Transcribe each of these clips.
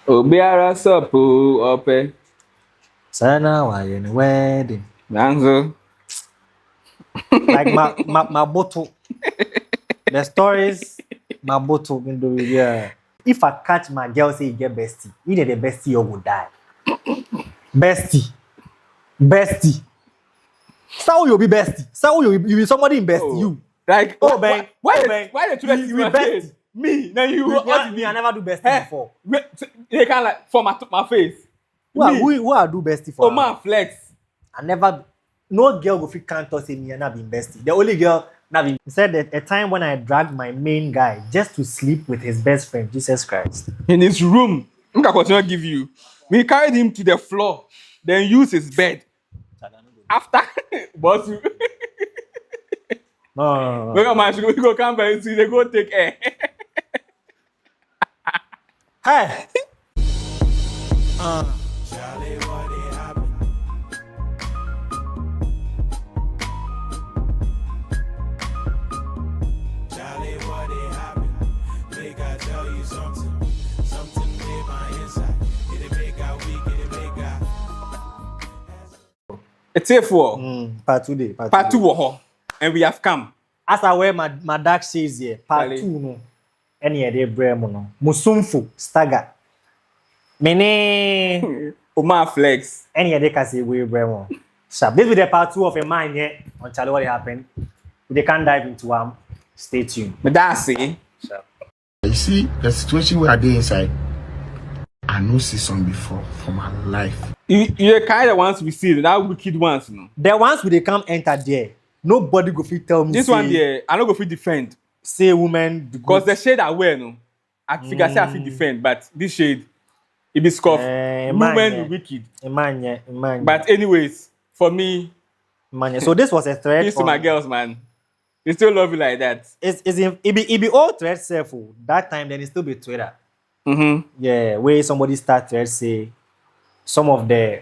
Obiara Sapo Ope. Sana why in wedding. Nanzo. Like my bottle. The stories, my bottle in the yeah. If I catch my girl say you get bestie, you need the bestie you will die. Bestie. So you'll be bestie. So you'll be somebody in bestie. You. Like bang. Why the you be bestie? Me. Now you what me? I never do bestie before. They can't like for my face. Who I do bestie for? Oh man, flex. I never. No girl go fit can't say me and not been bestie. The only girl not been said that a time when I dragged my main guy just to sleep with his best friend, Jesus Christ. In his room. I'm gonna continue to give you. We carried him to the floor, then used his bed. After boss you. No. We go come back to they go take air. Hey. Chale, what it happened? Chale, what it happened? Make I tell you something. Something in my inside. Get it make out weak, get it make out. It's here for Part 2 day. part 2 and we have come. As I wear my dark shades here, part Chale. 2 no. Any day bremo no. Musumfu stagger. Mene Oma flex. any day can say we bremo. Sharp. This will be the part 2 of a man here on Chale what happened. They can't dive into stay tuned. But that's it. Sharp. You see, the situation where I did inside, I know see some before for my life. You're the kind of ones we see, that wicked ones, you know. The ones we they come enter there, nobody go fit tell me. This one there, I don't go fit defend. Say women Because the shade I wear, no. I figure say I fit defend, but this shade, it be scoff. Women be wicked. Emanya. But anyways, for me, So this was a threat. peace to my girls, man. They still love you like that. It be all threat self. That time then it still be Twitter. Mm-hmm. Yeah, where somebody start thread say some of the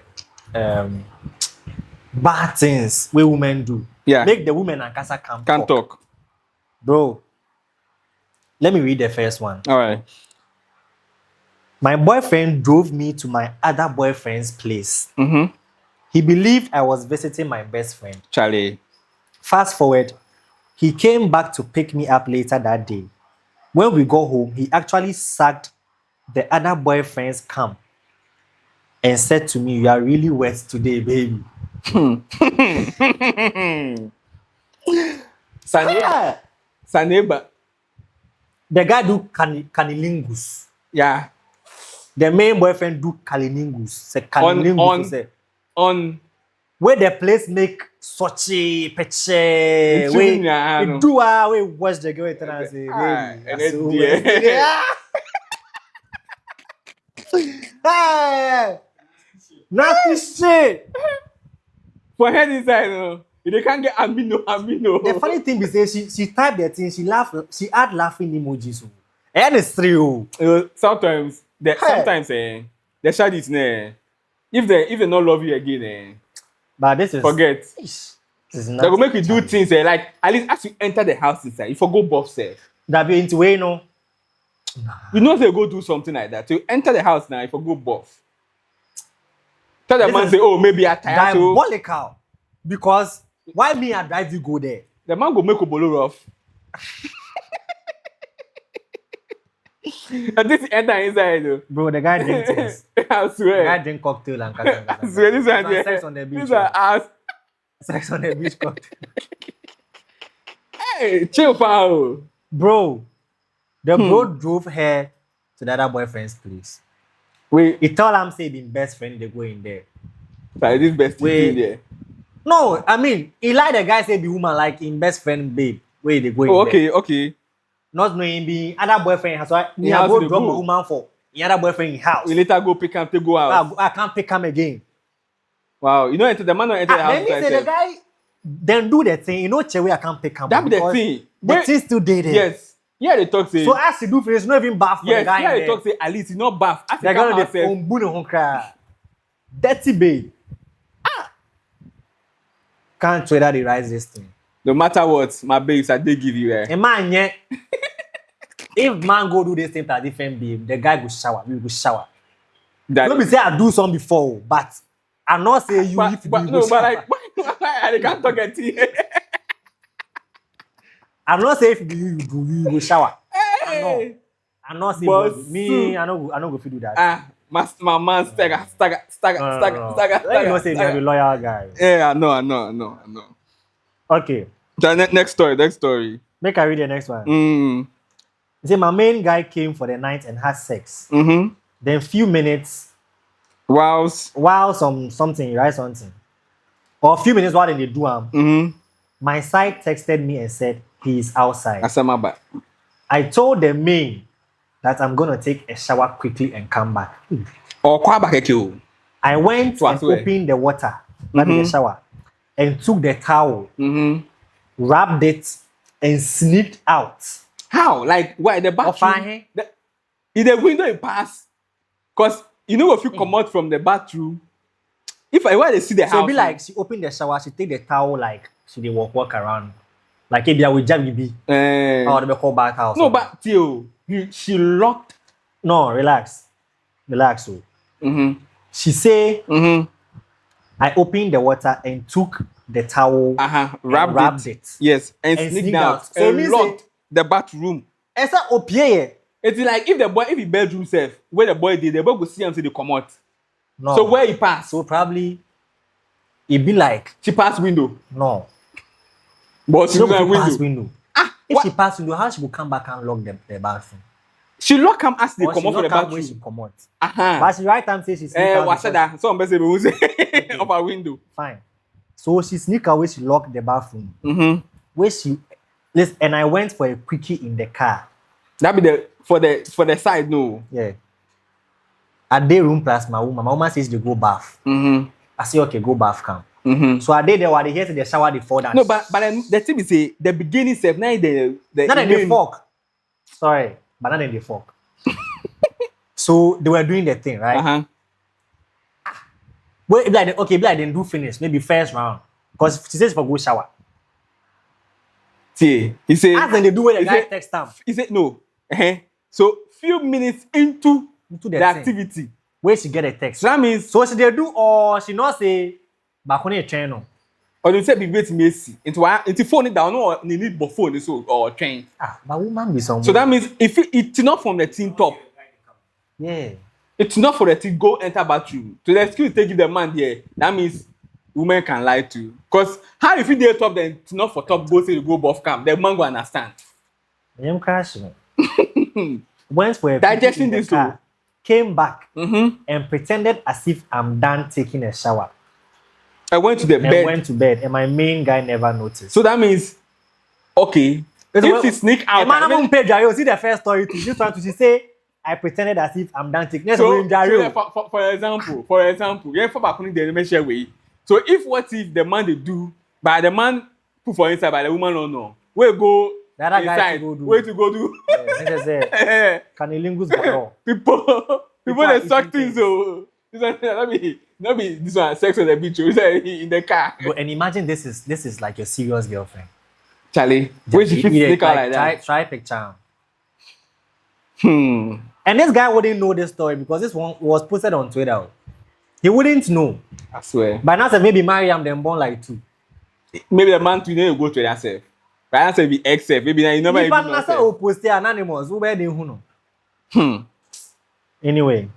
bad things where women do. Yeah. Make the women and Kasa Can't talk. Bro, let me read the first one. All right. My boyfriend drove me to my other boyfriend's place. Mm-hmm. He believed I was visiting my best friend. Chale. Fast forward, he came back to pick me up later that day. When we got home, he actually sacked the other boyfriend's camp and said to me, "You are really wet today, baby." Saneba. The guy do canilingus. Yeah. The main boyfriend do canilingus. Say canilingus. On Where the place make such a picture. We do we watch the girl and say, baby. Hey, nasty shit. for head inside, no. They can't get amino. The funny thing is, she typed the thing, she add laughing emojis. And it's true. Sometimes the shade is there. If they not love you again, But this is forget. This is They will make you do things like at least as you enter the house inside, you forgo buff self. that be into way no. You know they go do something like that. So you enter the house now, you forgo buff. Tell the This man is say, oh maybe I tired. So Diabolical. Because why me I drive you go there? the man go make a bolo rough. And this enter inside though. Bro, the guy drink things. I The swear. guy drink cocktail and kasa. I swear this one there. Sex on the beach. This one ass. Sex on the beach cocktail. Hey, chill pal. Bro, the bro drove her to the other boyfriend's place. Wait, He told him say being best friend they go in there. sorry, this best Wait. thing there. No, I mean he like the guy say the woman like in best friend babe. Where they go in Oh, there. okay. Not knowing be other boyfriend has why me I house go they drop go. my woman for the other boyfriend in house. We later go pick and take go out. I can't pick him again. Wow, you know enter the man not enter the house. Then me say the guy then do the thing. You know Chewe I can't pick him. That be the because thing. The Wait, thing still there. yes. Yeah, they talk say. So as you do finish, not even bath for yes, the guy. yeah, in they there. talk say at least he not bath. As he They're come gonna outside. the cry. Dirty babe. Can't trade that the rise this thing. No matter what, my babes, I did give you. A man yet. If man go do this thing to a different babe, the guy go shower. We go shower. That Let me say I do some before, but I'm not saying you if you but do no, go but shower. like why I can't talk at you. I'm not saying if you do you go shower. Hey, I'm not saying but but me. I don't go fit do that. my man stagger. Let you know say me I'm a loyal guy. Yeah, I know. Okay, The next story. make I read the next one. Mm. You see, my main guy came for the night and had sex. Mm-hmm. Then few minutes Whilst while something you write something, or a few minutes while they do my side texted me and said he is outside. Asamaba. I told the main that I'm gonna take a shower quickly and come back. Or kwabakeke. I went So I and swear. opened the water, that is the shower, and took the towel, wrapped it, and sneaked out. How? Like why the bathroom? If the window it pass, cause you know if you come out from the bathroom, if I want to see the So house, it be like she opened the shower, she take the towel like she dey walk around. Like if you with Jabi or the call bathhouse. no, but till she locked. No, relax. So she say I opened the water and took the towel, wrapped it. Yes, and sneaked out. So and locked the bathroom. And so opie. It's like if he bedroom safe, where the boy did, the boy go see until they come out. No. So where he passed? So probably it be like she passed window. No. But she pass window. If what? she pass window, how she will come back and lock the bathroom? She lock him as they Or come out for the bathroom. When she come out. But she right time say she sneak out. What said that? Some person will say of a window. Fine. So she sneak away, she locked the bathroom. Where she listen, and I went for a quickie in the car. That be the for the side, no. Yeah. At day room plus my woman. My woman says they go bath. I say okay, go bath come. So I did there while they hear to the shower they fall down. No, but the thing is say the beginning self now the not in the fork. Sorry, but not in the fork. So they were doing the thing, right? Well, like okay, like they do finish, maybe first round. Because she says for go shower. See, he said as then they do when the guy text them. He said no. So few minutes into the activity, where she get a text. So that means so she they do or she not say back on a channel. Or they say be wait Messi into phone it down or you need phone so or train. But woman be somewhere. So that means if it's not from the team top. Yeah. It's not for the team go enter bathroom. To the excuse they give the man there. That means women can lie to you. Because how if you dare top then it's not for top go say you go buff camp. The man go understand. I am crashing. Went for a digesting this car, came back and pretended as if I'm done taking a shower. I went to bed and my main guy never noticed. So that means okay. If she sneak out, man, I'm on page. You see the first story to this one to she say I pretended as if I'm done taking. So for example, yeah, for back on the mention way. So if the man they do, but the man put for inside, by the woman or no, we go inside. Where to go do? Canilingus garo. People they suck things so. Let me this one sex on the beach in the car. But and imagine this is like your serious girlfriend. Chale, where she sneak out like that? Try picture. And this guy wouldn't know this story because this one was posted on Twitter. He wouldn't know. I swear. But now said maybe Mariam then born like 2. Maybe the man to go to yourself. But I say be XF. Maybe now you never even know. If post anonymous, who were they who know? Anyway.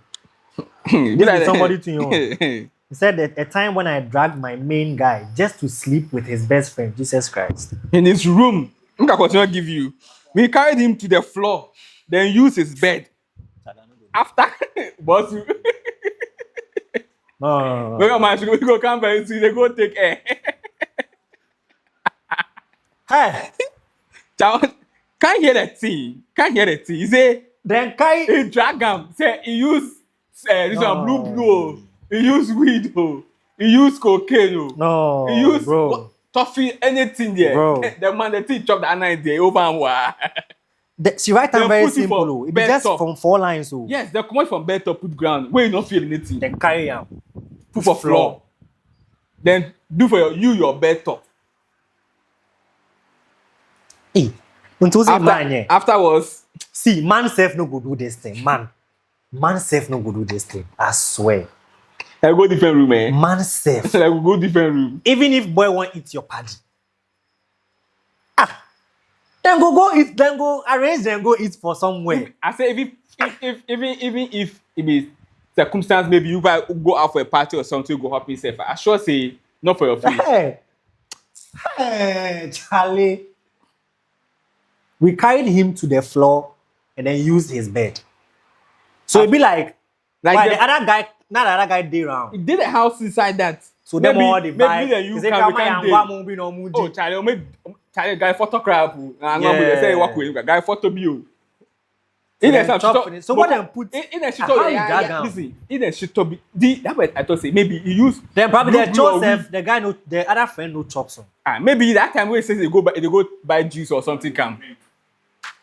This is somebody to you. He said that a time when I dragged my main guy just to sleep with his best friend, Jesus Christ. In his room. I'm going to continue to give you. We carried him to the floor, then used his bed. After, boss, no. We go come back, they go take air. Hey, can't hear that thing. He say, then Kai drag him. Say he use this one blue. He use weed. He use cocaine. No. He use toffee, anything there. Bro. The man the thing chop that night there over and wa. She write them very simple. It be just top. From 4 lines. So. Yes, they come out from bed top, put ground. Where you not feel anything. Then carry him. Put for floor. Then do for your bed top. Hey, afterwards, see, man self no go do this thing, man. Man safe no go do this thing. I swear. I go different room, eh? Man safe. I will go different room. Even if boy won't eat your paddy. Then go eat, then go arrange, then go eat for somewhere. I say even if it is circumstance, maybe you guys go out for a party or something, go hopping safe. I sure say not for your face. Hey, Chale. We carried him to the floor and then used his bed. So it'd be like why the other guy, not the other guy did around. He did a house inside that. So them all the vibe. Maybe you can oh, Chale, Chale guy photograph. I say walk with guy photo bio. So what them put in a shit listen, in a shit to be that way I thought say maybe he use then probably the Joseph, the guy no the other friend no chops on. Maybe that time when he says they go buy juice or something come.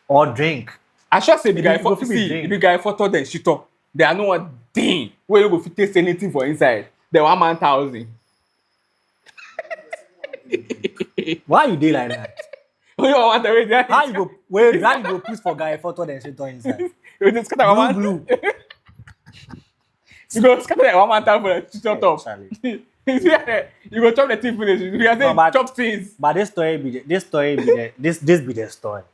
Or drink. I should say the guy photo then shit up. There are no one thing where you go fit taste anything for inside. There 1,000. Why you do like that? Oh, you want to that? How you go put for guy photo then shit on inside? You just scatter blue. You go scatter that 1,000 for the shit up. You go chop the thing finish. You can say chop things. But this be the story.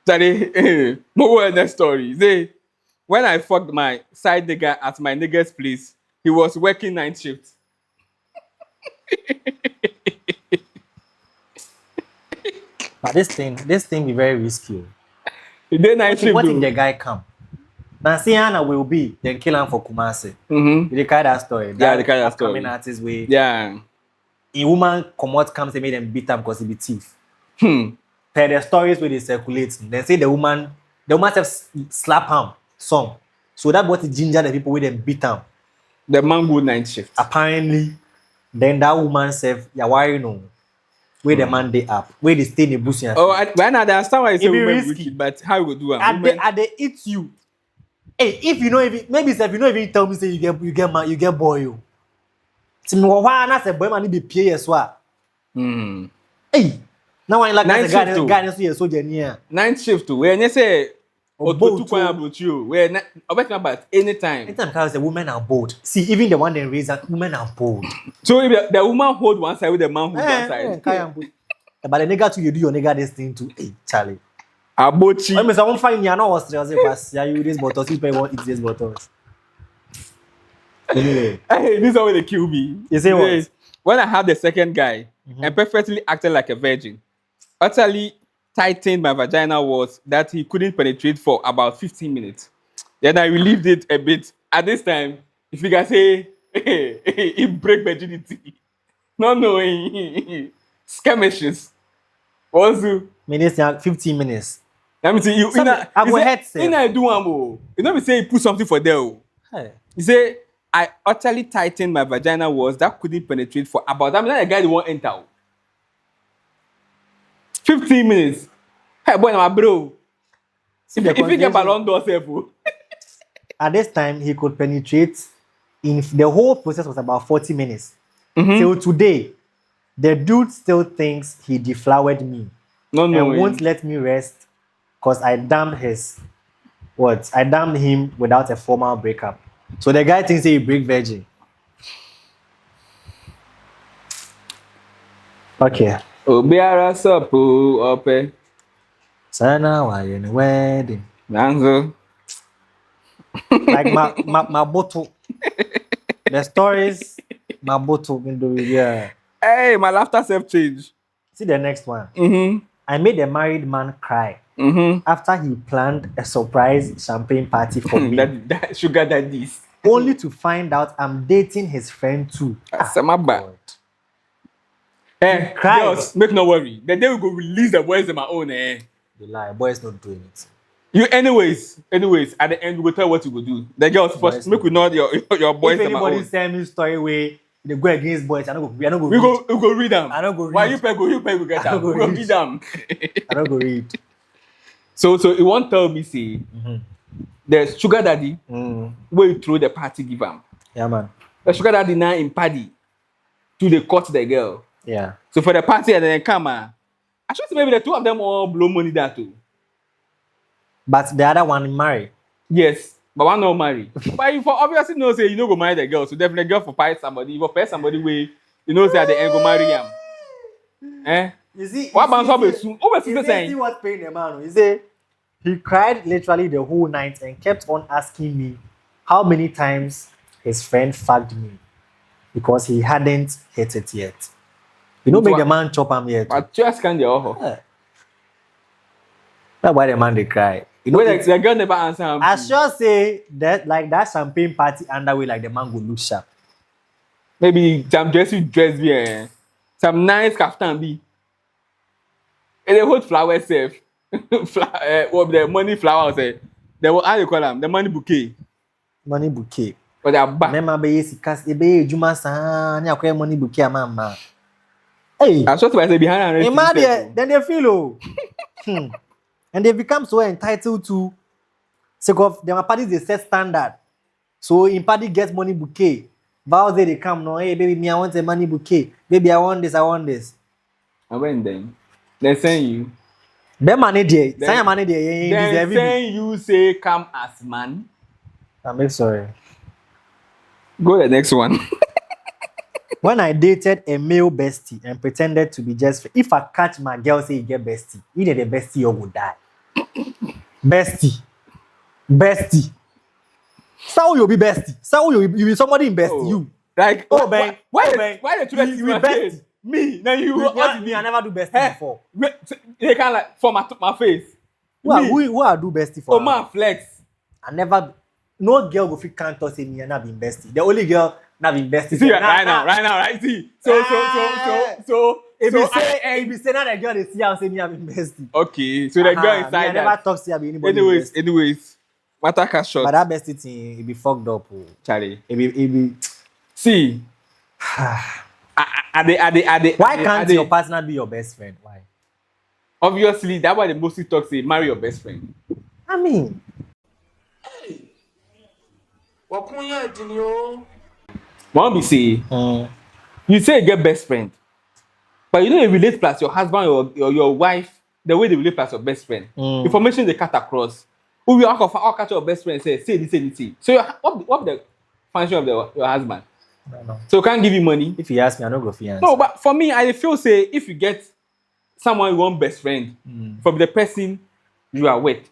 Chale, more next story. Say, when I fucked my side nigga at my nigga's place, he was working night shift. But this thing be very risky. He did night shift. What if the guy come? Now see Anna will be then kill him for Kumasi. They carry that story. Yeah, they carry that story. Coming at his way. Yeah. A woman come out comes and made them beat him because he be thief. Per the stories where they circulate, they say the woman have slap him some. So that what ginger the people with them beat him. The man go night shift. Apparently, then that woman said, "Yeah, why you know? Where the man they up? Where they stay in the bush?" Oh, when I understand why you say women wicked, but how you go do it? And they eat you. Hey, if you know even maybe if you know even tell me say you get boy you. See me why na say boy man be pay as well. Hey, now I like that guy so soldier near. Night shift too. When you say Obotu kwa about you, where about anytime. Anytime because the women are bold. See, even the one they raise that women are bold. So if the woman hold one side with the man hold one side. But the nigga too, you do your nigga this thing too. Hey, Chale. Abochi. I mean, someone find you. I know what's the yeah, you this bottles. You pay what eat this bottles. Hey, this is how they kill me. You say what? When I had the second guy, I perfectly acted like a virgin. Utterly tightened my vagina was that he couldn't penetrate for about 15 minutes. Then I relieved it a bit. At this time, if you guys say, he break virginity. No, skirmishes. Also, minutes, 15 minutes. Let me see you. I go ahead, say. I do one more. You know, me say he put something for there. Hey. He say, I utterly tightened my vagina was that couldn't penetrate for about that. The guy won't enter. 15 minutes. Hey, boy, my bro. If you get ballon d'or, at this time, he could penetrate. In the whole process was about 40 minutes. Till today, the dude still thinks he deflowered me. And won't let me rest because I damned I damned him without a formal breakup. So the guy thinks he break virgin. Okay. Obiara sapo ope. Sana why in the wedding? Nanzo. Like my bottle. The stories, my bottle in the yeah. Hey, my laughter self change. See the next one. I made a married man cry after he planned a surprise champagne party for me. that sugar daddies. Only to find out I'm dating his friend too. Hey, girls, make no worry. The day we go release the boys on my own, They lie, boys not doing it. You anyways, at the end we will tell what you will do. The girls first, make we know your boys if on my own. Anybody send me story where they go against boys, I don't go. We go read them. I don't go read. Why you pay go get them? We go read them. I don't go read. So you won't tell me say there's sugar daddy where you throw the party give them. Yeah, man. The sugar daddy now in party to the cut the girl. Yeah. So for the party and then come I should say maybe the two of them all blow money that too. But the other one married. Yes, but one not marry. But you for obviously know say you no go marry the girl, so definitely girl for fight somebody. You for pay somebody way you know say at the end go marry him. Eh? You see, What about some you soon? Oh, see saying? what's paying the man. You see, he cried literally the whole night and kept on asking me how many times his friend fucked me because he hadn't hit it yet. You know, make the man chop him yet. But just can't the Yeah. That's why the man they cry. You know, the girl never answer him. I sure say that like that champagne party underway, like the man go look sharp. Maybe some dress be some nice kaftan be. And they hold flowers safe. What the money flowers say. They how you call them? The money bouquet. Money bouquet. But they are back. Remember, be sikas, be juma san, ya kwe money bouquet mama. Hey, I'm sure to say behind and then they feel oh. And they become so entitled to sake of their parties they set standard. So in party gets money bouquet. Vows they come no, hey baby, me I want a money bouquet. Baby, I want this, I want this. And when then they send you. Them money there, Then- say money there. Then send you say come as man. I'm sorry. Go the next one. When I dated a male bestie and pretended to be just if I catch my girl say you get bestie, you need the bestie you will die. Bestie. So you be bestie. So you be somebody in bestie. Oh. you. Like Ben. why the You be bestie. Me now you Me, I never do bestie Hey. before. They can like for my face. Who I do bestie for? Oh man flex. I never. No girl go fit can't talk say me and not be bestie. The only girl not be bestie. See right now, right? See. So If so you say now the girl they see and say me I be bestie. okay, so the girl Me, I inside never that. talk say I be anybody. Anyways, matter cash shot. But that bestie thing, it be fucked up. Oh. Chale. It be. See. Are they, Why can't your partner be your best friend? Why? obviously that's why they mostly talk say marry your best friend. I mean, One be say you say you get best friend, but you know you relate plus your husband or your wife the way they relate plus your best friend. Information they cut across. Who will all catch your best friend say this. So what the function of your husband? no. So you can't give you money. If you ask me, I don't go for answer. No, but for me, I feel say if you get someone you want best friend from the person you are with,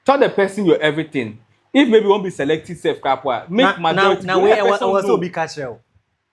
tell the person your everything. If maybe you won't be selective self capwa, make majority. Now where I was so big catch.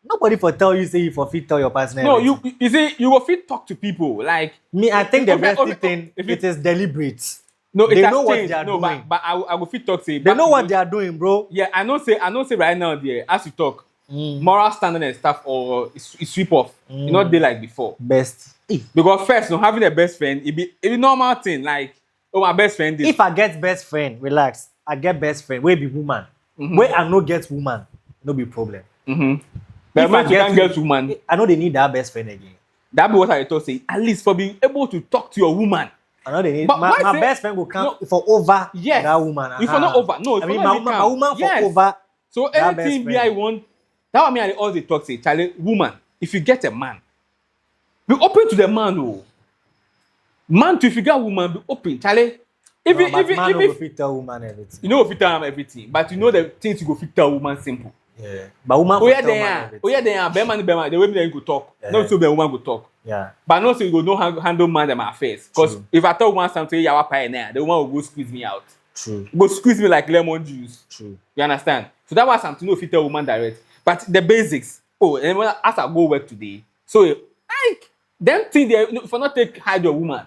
Nobody for tell you say you for fit tell your partner. No, everything. you see, you will fit talk to people like Me, I think the Okay, best thing it is deliberate. no, They it has know what changed. they are No, doing. but I will fit talk say. They know what they are doing, bro. Yeah, I know say right now there as you talk, moral standard and stuff or it sweep off. You not dey like before. Best. Because first, no having a best friend, it be normal thing like oh my best friend is If I get best friend, relax. I get best friend. Where be woman? Where I no get woman, no be problem. But If when I you can't get get woman, I know they need that best friend again. that be what I thought say. At least for being able to talk to your woman. I know they need But why my say- best friend will come No. for over Yes. that woman. If for not over, no. If I for mean not my woman yes. for over. So that anything best me I friend. want, that what me I always talk say, Chale, woman, if you get a man, be open to the man, oh. Man to if you get woman, be open, Chale. If No, you but man no go if fit tell woman everything. you know if you tell them everything, but you know the things you go fit tell woman simple. Yeah. But woman Oh for yeah, tell man they everything. are, Bema, the way me go talk. Yeah. Not so the woman go talk. Yeah. But not so you go no handle man them affairs. Because True. if I tell one something, you are pioneer, the woman will go squeeze me out. True. Go squeeze me like lemon juice. True. You understand? So that was something if you tell woman direct. But the basics, and when as I go work today, so like them thing they for not take hide your woman.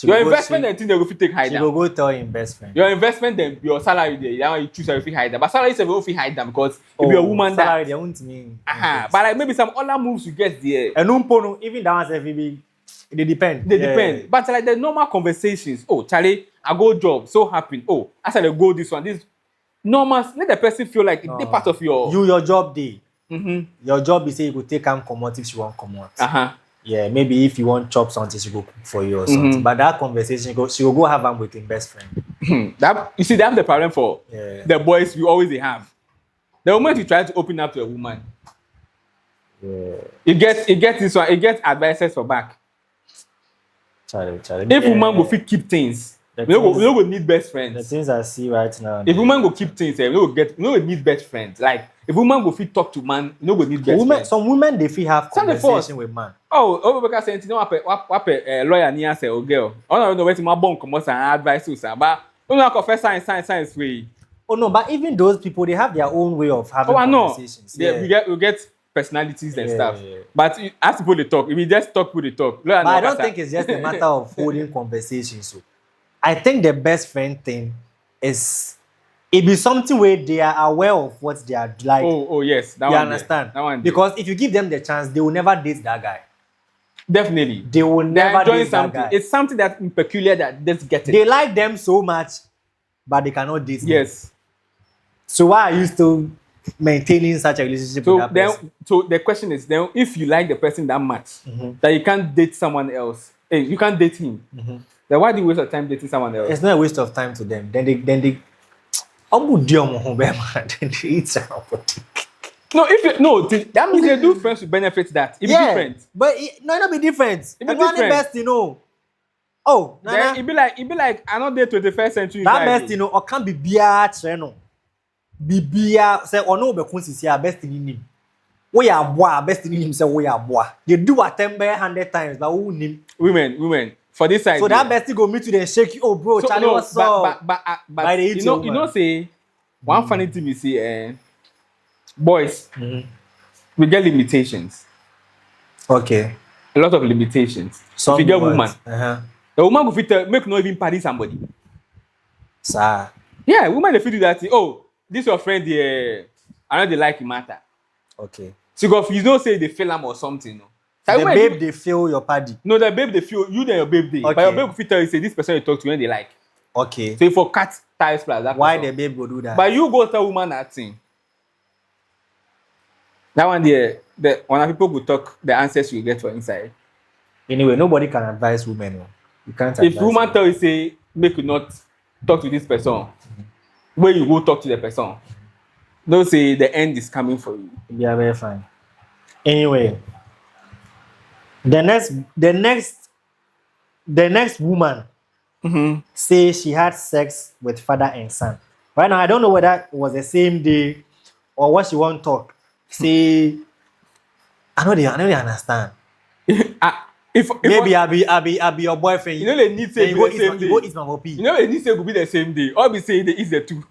Your investment and thing they go fit take hide She go them. go tell him best friend. Your investment then your salary there, that one you choose everything hide them. But salary is everything hide them because if you're a woman salary, that they won't mean. but like maybe some other moves you get there. And no, even that one's be they depend. They depend. But like the normal conversations, oh Charlie, I go job, so happy. Oh, I said I go this one, this normal, let the person feel like it's part of your Your job day. Your job is say you go take and come out if you want come out. Yeah, maybe if you want chop something, she go cook for you or something. But that conversation, she will go have them with him best friend. That you see, that's the problem for Yeah. the boys we always they have. The moment you try to open up to a woman, it gets this one, it gets advices for back. Chale. If woman go fit keep things, We don't go need best The friends. things I see right now. If woman go keep things, we don't go need best friends. Like if woman go fit talk to man, we don't go need best friends. Some women they feel have Some they conversation with man. Oh, because saying no what lawyer near say oh girl. I don't know where to my bone come and advice you sir. But you know confess science way. Oh no, but even those people they have their own way of having I know. conversations. Yeah. We get personalities and Yeah, stuff. yeah. But as people they talk, if you just talk, people they talk. But I don't think it's just a matter of holding conversations. So I think the best friend thing is it be something where they are aware of what they are like. Oh yes, that you one. understand? That one. Because if you give them the chance, they will never date that guy. Definitely. They will never enjoying date that something. guy. It's something that's peculiar that just get it. They like them so much, but they cannot date them. Yes. So why are you still maintaining such a relationship with that person? So the question is then if you like the person that much that you can't date someone else, you can't date him. Then why do you waste your time dating someone else? It's not a waste of time to them. Then they then they eat somebody. No, that means they do friends with benefits that it be different. But it not be different. It be And one different. best, you know. Oh, Then it be like another 21st century. that guy. best, you know, or can be beer treno. Be beer say or no be kunsi best in him. We are boy, best in him say we are boy. They do attempt 100 times, but who name? Women for this side. So that bestie go meet you then shake you. Oh bro, so, Chale, no, what's up? but you know say one funny thing we see boys we get limitations. Okay. A lot of limitations. If you get woman, the woman go fit make no even party somebody. Sir. Yeah, woman they fit do that thing. Oh, this your friend I know they like him matter. Okay. So if you don't say they feel him or something, no. The babe they feel your party. No, the babe they feel you then your babe they. Okay. But your babe fit tell you say this person you talk to when they like. Okay. So if for cat ties plus that. Why person. the babe go do that? But you go tell woman that thing. That one there, when people go talk, the answers you get for inside. Anyway, nobody can advise women. You can't advise If woman them. tell you say make you not talk to this person, where you go talk to the person, don't say the end is coming for you. Yeah, very fine. Anyway, the next woman say she had sex with father and son. Right now, I don't know whether it was the same day or what she want to talk. Say, I know they understand. If Maybe I'll be your boyfriend. you know they need say you be go the same eat, day. you go eat my puppy. You know they need say go be the same day. Or be say they eat the two.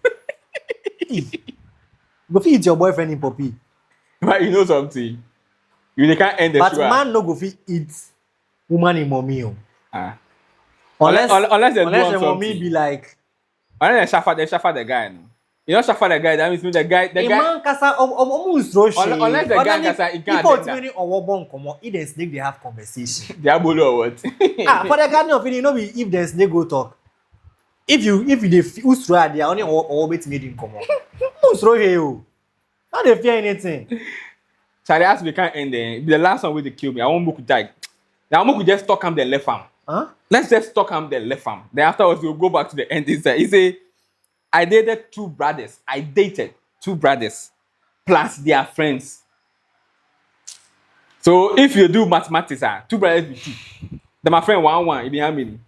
Go fit eat your boyfriend in puppy. But you know something. They can't end the But show. man no go fit eat woman in mommy. Unless they do the mommy something. be like. Unless they shaffer the guy. No. You know shaffer the guy. That means the guy. Man kasa almost throw shade. Unless the guy kasa, he can't people attend that. many or bon come on. If they snake they have conversation. Diabolo or what? For the garden of you know be if the snake go talk. If they who's throw they only or wait made him come on. Who's throw here you? Not they fear anything. Chale asked me can't end there. The last one where they kill me. I want Moku die. Now Moku just talk him the left arm. Huh? Let's just talk him the left arm. Then afterwards we'll go back to the end. He say, I dated two brothers plus their friends. So if you do mathematics, 2 brothers with 2. Then my friend 1, it be how many?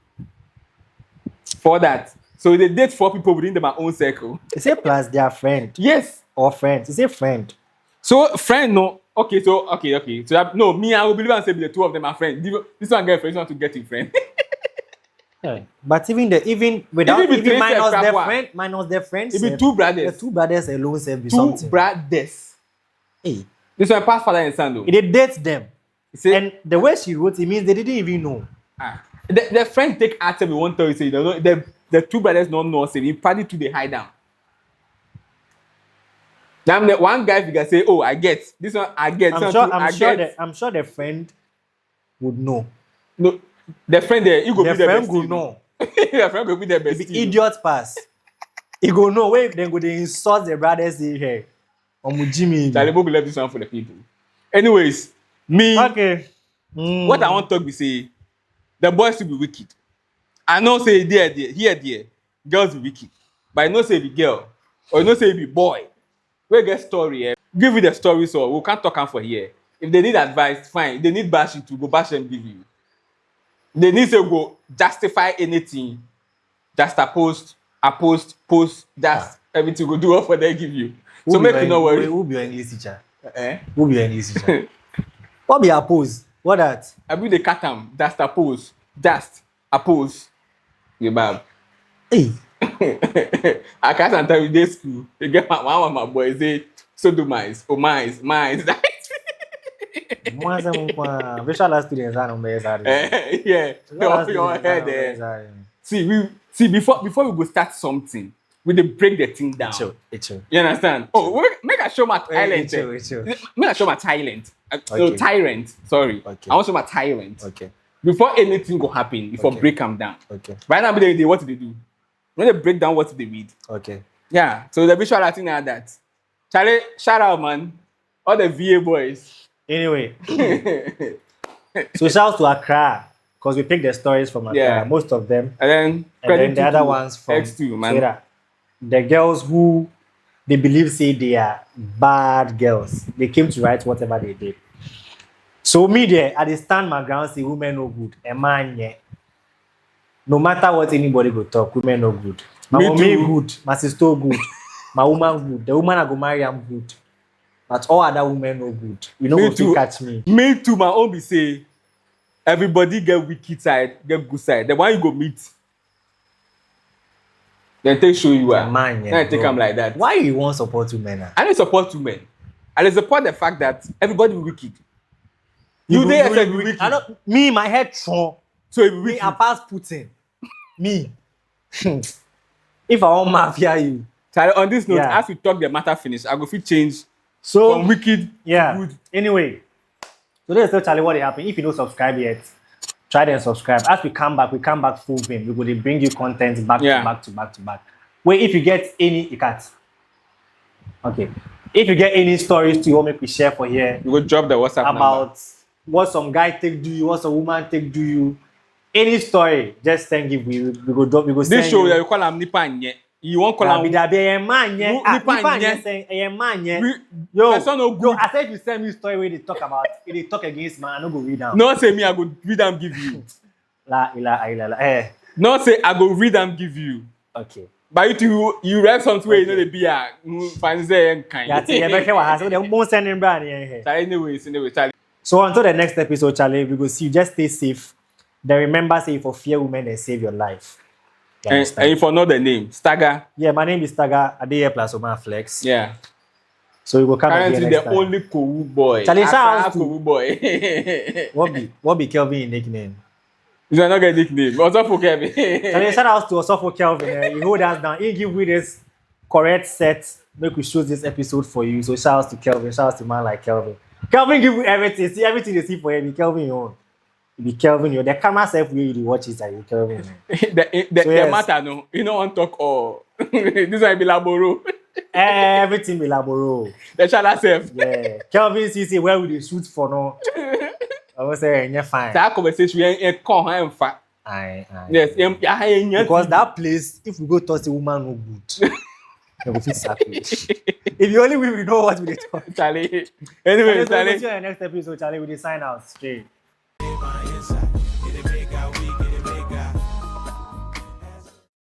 For that. So they date 4 people within my own circle. They say plus their friend Yes. or friends. They say friend. So friend no. Okay. So that, no, me I will believe and say the 2 of them are friends. This one get friend, this one to get a friend. Yeah. But even without Even even minus trace their one. friend, minus their friends. It be 2 brothers. The 2 brothers alone say be 2 something. brothers. Hey, This one past father and son though. it dates them. Say, And the way she wrote it means they didn't even know. the friend take after me one time say you know the 2 brothers don't know say in party to the hide down. Now the one guy figure say, oh I get this one I get. I'm sure the friend would know. No, the friend there you go The be the friend best. would know. The friend go be the best. The idiot pass. He go know where then go they insult the brothers here. Jimmy. Chale go left this one for the people. Anyways, me Okay. what I want to talk be say the boys to be wicked. I know say there, girls be wicked. But I know say be girl or I know say be boy. We get story. Give you the story so we can't talk am for here. If they need advice, fine. If they need bashing to go bash them give you. They need to go justify anything. just a post, just everything go do what for they give you. So Who be make your- you no worry. Who be your English teacher? Eh? Who be your English teacher? What be oppose? What that? I be the cat am, just a pose, just a pose. You bab. Hey, I can't tell you this school. You get one of my boys say sodomize, mice. visual students are number Yeah, your head there. See before we go start something, we dey break the thing down. It's You understand? Oh, make I show my talent. It's Make I show my talent. No, Okay. tyrant. Sorry. Okay. I want to show my tyrant. Okay. Before anything go happen, before Okay. break them down. Okay. Right now, they what do they do? When they break down what they read. Okay. Yeah. So the visual acting like that. Chale, shout out, man. All the VA boys. Anyway, so shout out to Accra because we picked the stories from Accra, Yeah. most of them, And then and credit then the to other ones from X2, man. Twitter. The girls who they believe say they are bad girls. They came to write whatever they did. So me there, I dey stand my ground, say women no good. A man, yeah. No matter what anybody go talk, women no good. My Me mommy too. good, my sister good, my woman good. The woman I go marry am good. But all other women no good. You know Me what too. to catch me. Me too, my own be say everybody get wicked side, get good side. The one you go meet. Then take show you are. Man, yeah, Then I take bro. them like that. Why you want support women? I don't support women. I dey support the fact that everybody be wicked. You go- dey you yourself go- be wicked. I don't. Me, my head strong. So you be Me, wicked. I pass Putin. Me. If I want mafia you. Chale, on this note, Yeah. as we talk the matter finish, I go fit change So from wicked yeah. to good. Anyway, so let's tell Charlie what happened. If you don't subscribe yet, try and subscribe. As we come back full vein. We're going to bring you content back Yeah. to back. Wait, if you get any, you can't. Okay. If you get any stories to you want me to share for here You go drop the WhatsApp number. about what some guy take do you, what some woman take do you, any story, just send give we go drop. We go send This show you. that you call am nipa nye. You won't call am. Be that be a man, yeah. Who- Ah, nipa nipa nye. nye saying a man, yeah. We- Yo, person no yo, good. I said if you send me story where they talk about, if they talk against man, I no go read down. No say me, I go read am give you. La. No say I go read am give you. Okay. But you read something where you know the beer. Fancy and kind. That's it. You what has. They won't send him brand here. Anyway, Charlie. So until the next episode, Charlie, we go see you. Just stay safe. Then remember, say for fear women and save your life. You And understand? if you know the name, Stagger. Yeah, my name is Taga Adeye plus Omar Flex. Yeah. So we will come again Currently next the time. only Kowu boy. Charlie, shout out Accra to- Kowu boy. What be Kelvin in nickname? You are not get nickname. What's up for Kevin? Charlie, shout out to Osofo Kelvin. He hold us down. He give we this correct set. Make we show this episode for you. So shout out to Kelvin. Shout out to man like Kelvin. Kelvin give you everything. See everything they see for him. Be Kelvin your own. Be Kelvin your. The camera self where you watch it. You Kelvin. the So yes. matter no. You don't want talk all. This one be laboro. Everything be laboro. The Chale self. Yeah. Kelvin see where we dey shoot for no. I was say you're fine. That conversation we call her and fat. Aye. Yes, Because that place, if we go touch a woman, no good. They will feel sacrilege. If you only we know what we dey talk. Charlie. Anyway, Charlie, Charlie. see you in the next episode, Charlie. We dey sign out straight. My inside.